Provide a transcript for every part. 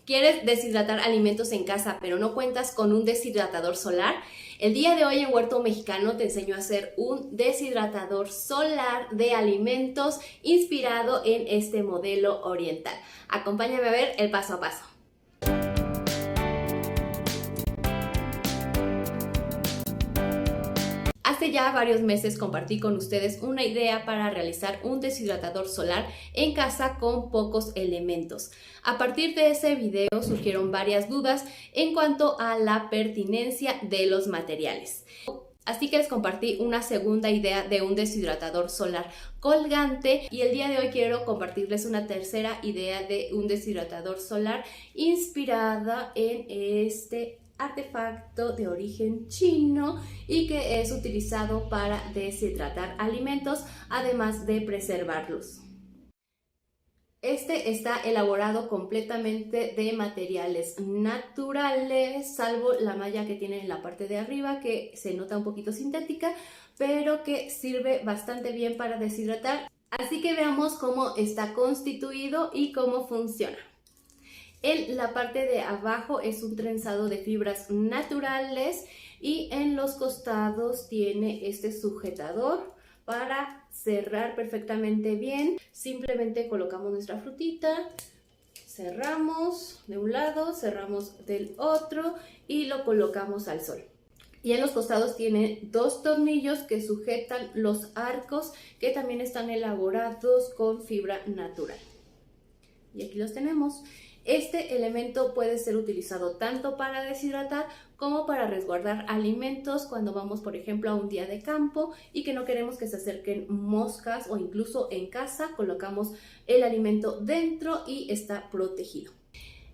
¿Quieres deshidratar alimentos en casa pero no cuentas con un deshidratador solar? El día de hoy en Huerto Mexicano te enseño a hacer un deshidratador solar de alimentos inspirado en este modelo oriental. Acompáñame a ver el paso a paso. Hace ya varios meses compartí con ustedes una idea para realizar un deshidratador solar en casa con pocos elementos. A partir de ese video surgieron varias dudas en cuanto a la pertinencia de los materiales. Así que les compartí una segunda idea de un deshidratador solar colgante y el día de hoy quiero compartirles una tercera idea de un deshidratador solar inspirada en este artefacto de origen chino y que es utilizado para deshidratar alimentos, además de preservarlos. Este está elaborado completamente de materiales naturales, salvo la malla que tiene en la parte de arriba, que se nota un poquito sintética, pero que sirve bastante bien para deshidratar. Así que veamos cómo está constituido y cómo funciona. En la parte de abajo es un trenzado de fibras naturales y en los costados tiene este sujetador para cerrar perfectamente bien. Simplemente colocamos nuestra frutita, cerramos de un lado, cerramos del otro y lo colocamos al sol. Y en los costados tiene dos tornillos que sujetan los arcos, que también están elaborados con fibra natural. Y aquí los tenemos. Este elemento puede ser utilizado tanto para deshidratar como para resguardar alimentos cuando vamos, por ejemplo, a un día de campo y que no queremos que se acerquen moscas, o incluso en casa colocamos el alimento dentro y está protegido.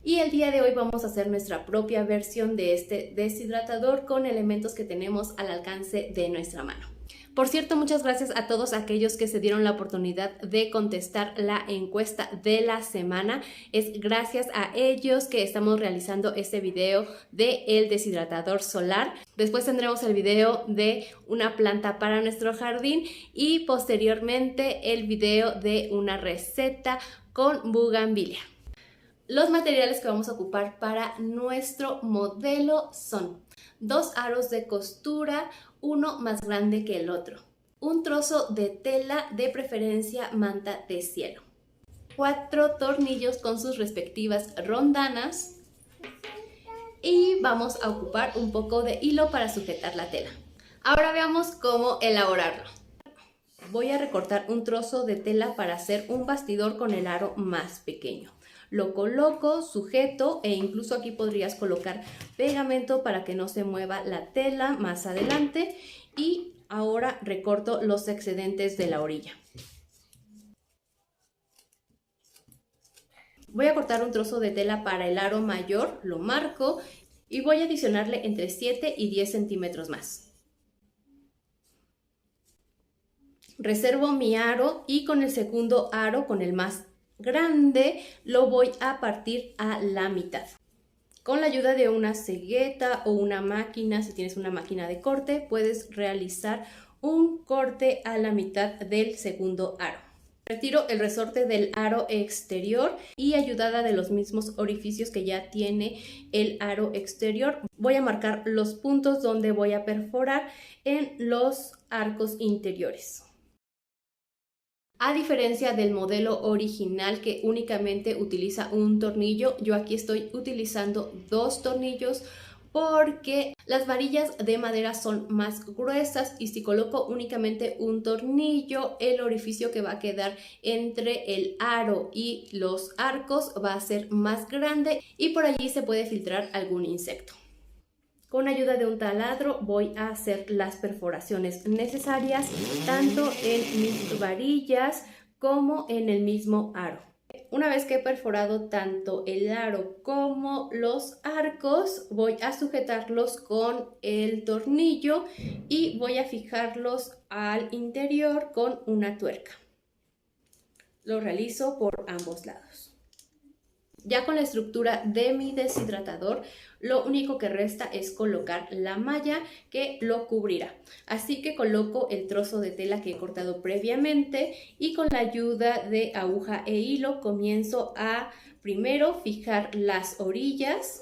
Y el día de hoy vamos a hacer nuestra propia versión de este deshidratador con elementos que tenemos al alcance de nuestra mano. Por cierto, muchas gracias a todos aquellos que se dieron la oportunidad de contestar la encuesta de la semana. Es gracias a ellos que estamos realizando este video del deshidratador solar. Después tendremos el video de una planta para nuestro jardín y posteriormente el video de una receta con bugambilia. Los materiales que vamos a ocupar para nuestro modelo son 2 aros de costura, uno más grande que el otro, un trozo de tela, de preferencia manta de cielo, 4 tornillos con sus respectivas rondanas y vamos a ocupar un poco de hilo para sujetar la tela. Ahora veamos cómo elaborarlo. Voy a recortar un trozo de tela para hacer un bastidor con el aro más pequeño. Lo coloco, sujeto e incluso aquí podrías colocar pegamento para que no se mueva la tela más adelante. Y ahora recorto los excedentes de la orilla. Voy a cortar un trozo de tela para el aro mayor, lo marco y voy a adicionarle entre 7 y 10 centímetros más. Reservo mi aro y con el segundo aro, con el más grande, lo voy a partir a la mitad. Con la ayuda de una cegueta o una máquina, si tienes una máquina de corte, puedes realizar un corte a la mitad del segundo aro. Retiro el resorte del aro exterior y ayudada de los mismos orificios que ya tiene el aro exterior, voy a marcar los puntos donde voy a perforar en los arcos interiores. A diferencia del modelo original que únicamente utiliza un tornillo, yo aquí estoy utilizando 2 tornillos porque las varillas de madera son más gruesas y si coloco únicamente un tornillo, el orificio que va a quedar entre el aro y los arcos va a ser más grande y por allí se puede filtrar algún insecto. Con ayuda de un taladro voy a hacer las perforaciones necesarias tanto en mis varillas como en el mismo aro. Una vez que he perforado tanto el aro como los arcos, voy a sujetarlos con el tornillo y voy a fijarlos al interior con una tuerca. Lo realizo por ambos lados. Ya con la estructura de mi deshidratador, lo único que resta es colocar la malla que lo cubrirá. Así que coloco el trozo de tela que he cortado previamente y con la ayuda de aguja e hilo comienzo a Primero, fijar las orillas.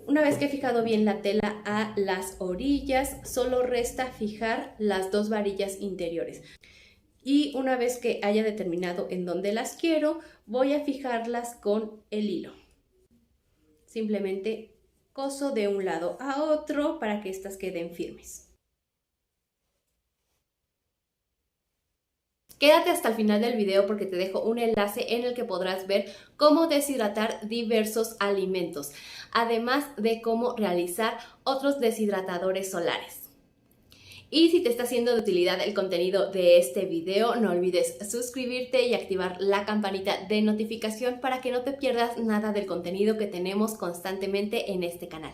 Una vez que he fijado bien la tela a las orillas, solo resta fijar las dos varillas interiores. Y una vez que haya determinado en dónde las quiero, voy a fijarlas con el hilo. Simplemente coso de un lado a otro para que estas queden firmes. Quédate hasta el final del video porque te dejo un enlace en el que podrás ver cómo deshidratar diversos alimentos, además de cómo realizar otros deshidratadores solares. Y si te está siendo de utilidad el contenido de este video, no olvides suscribirte y activar la campanita de notificación para que no te pierdas nada del contenido que tenemos constantemente en este canal.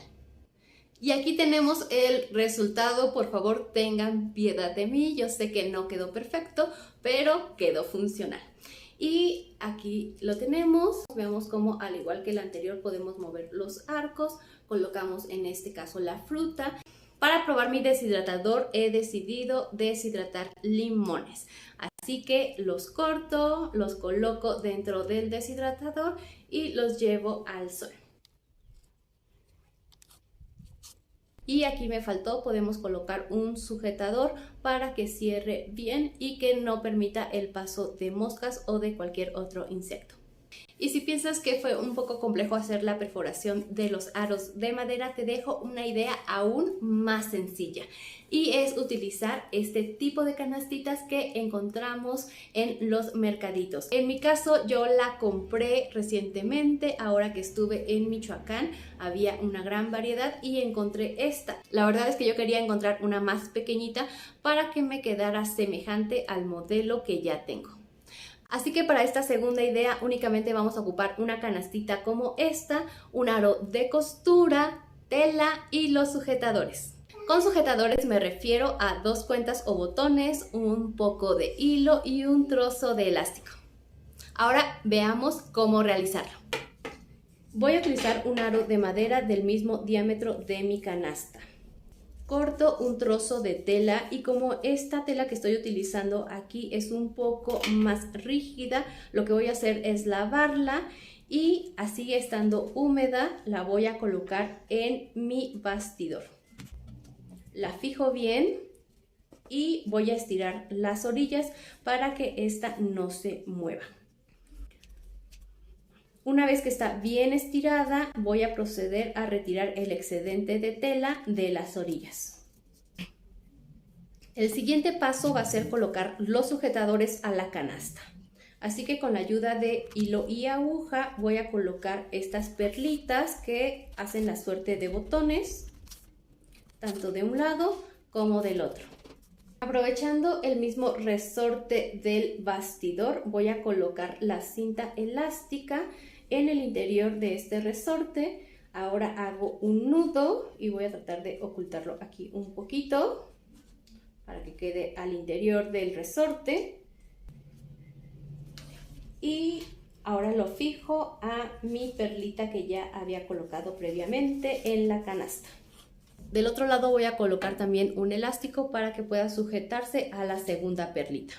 Y aquí tenemos el resultado. Por favor, tengan piedad de mí. Yo sé que no quedó perfecto, pero quedó funcional. Y aquí lo tenemos. Vemos cómo, al igual que el anterior, podemos mover los arcos. Colocamos en este caso la fruta. Para probar mi deshidratador he decidido deshidratar limones. Así que los corto, los coloco dentro del deshidratador y los llevo al sol. Y aquí me faltó, podemos colocar un sujetador para que cierre bien y que no permita el paso de moscas o de cualquier otro insecto. Y si piensas que fue un poco complejo hacer la perforación de los aros de madera, te dejo una idea aún más sencilla. Y es utilizar este tipo de canastitas que encontramos en los mercaditos. En mi caso yo la compré recientemente, ahora que estuve en Michoacán, había una gran variedad y encontré esta. La verdad es que yo quería encontrar una más pequeñita para que me quedara semejante al modelo que ya tengo. Así que para esta segunda idea únicamente vamos a ocupar una canastita como esta, un aro de costura, tela y los sujetadores. Con sujetadores me refiero a 2 cuentas o botones, un poco de hilo y un trozo de elástico. Ahora veamos cómo realizarlo. Voy a utilizar un aro de madera del mismo diámetro de mi canasta. Corto un trozo de tela y como esta tela que estoy utilizando aquí es un poco más rígida, lo que voy a hacer es lavarla y así estando húmeda la voy a colocar en mi bastidor. La fijo bien y voy a estirar las orillas para que esta no se mueva. Una vez que está bien estirada, voy a proceder a retirar el excedente de tela de las orillas. El siguiente paso va a ser colocar los sujetadores a la canasta. Así que con la ayuda de hilo y aguja voy a colocar estas perlitas que hacen la suerte de botones, tanto de un lado como del otro. Aprovechando el mismo resorte del bastidor, voy a colocar la cinta elástica en el interior de este resorte. Ahora hago un nudo y voy a tratar de ocultarlo aquí un poquito para que quede al interior del resorte. Y ahora lo fijo a mi perlita que ya había colocado previamente en la canasta. Del otro lado voy a colocar también un elástico para que pueda sujetarse a la segunda perlita.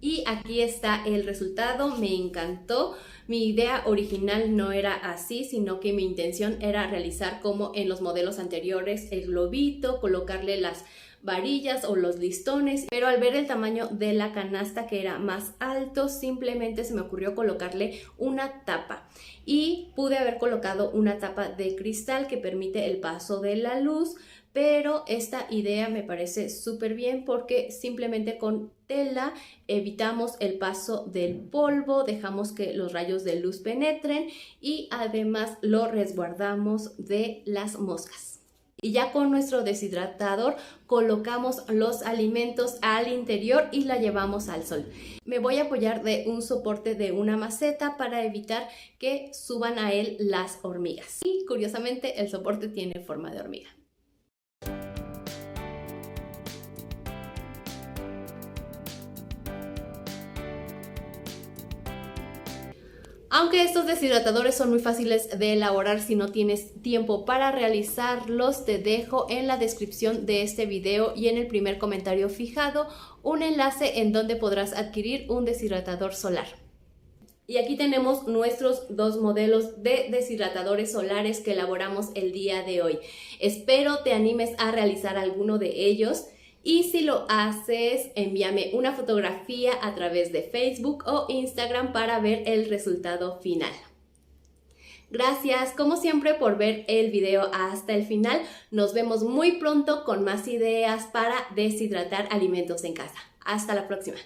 Y aquí está el resultado, me encantó. Mi idea original no era así, sino que mi intención era realizar como en los modelos anteriores, el globito, colocarle las varillas o los listones, pero al ver el tamaño de la canasta que era más alto, simplemente se me ocurrió colocarle una tapa y pude haber colocado una tapa de cristal que permite el paso de la luz, pero esta idea me parece súper bien porque simplemente con tela evitamos el paso del polvo, dejamos que los rayos de luz penetren y además lo resguardamos de las moscas. Y ya con nuestro deshidratador colocamos los alimentos al interior y la llevamos al sol. Me voy a apoyar de un soporte de una maceta para evitar que suban a él las hormigas. Y curiosamente el soporte tiene forma de hormiga. Aunque estos deshidratadores son muy fáciles de elaborar si no tienes tiempo para realizarlos, te dejo en la descripción de este video y en el primer comentario fijado un enlace en donde podrás adquirir un deshidratador solar. Y aquí tenemos nuestros dos modelos de deshidratadores solares que elaboramos el día de hoy. Espero te animes a realizar alguno de ellos. Y si lo haces, envíame una fotografía a través de Facebook o Instagram para ver el resultado final. Gracias, como siempre, por ver el video hasta el final. Nos vemos muy pronto con más ideas para deshidratar alimentos en casa. Hasta la próxima.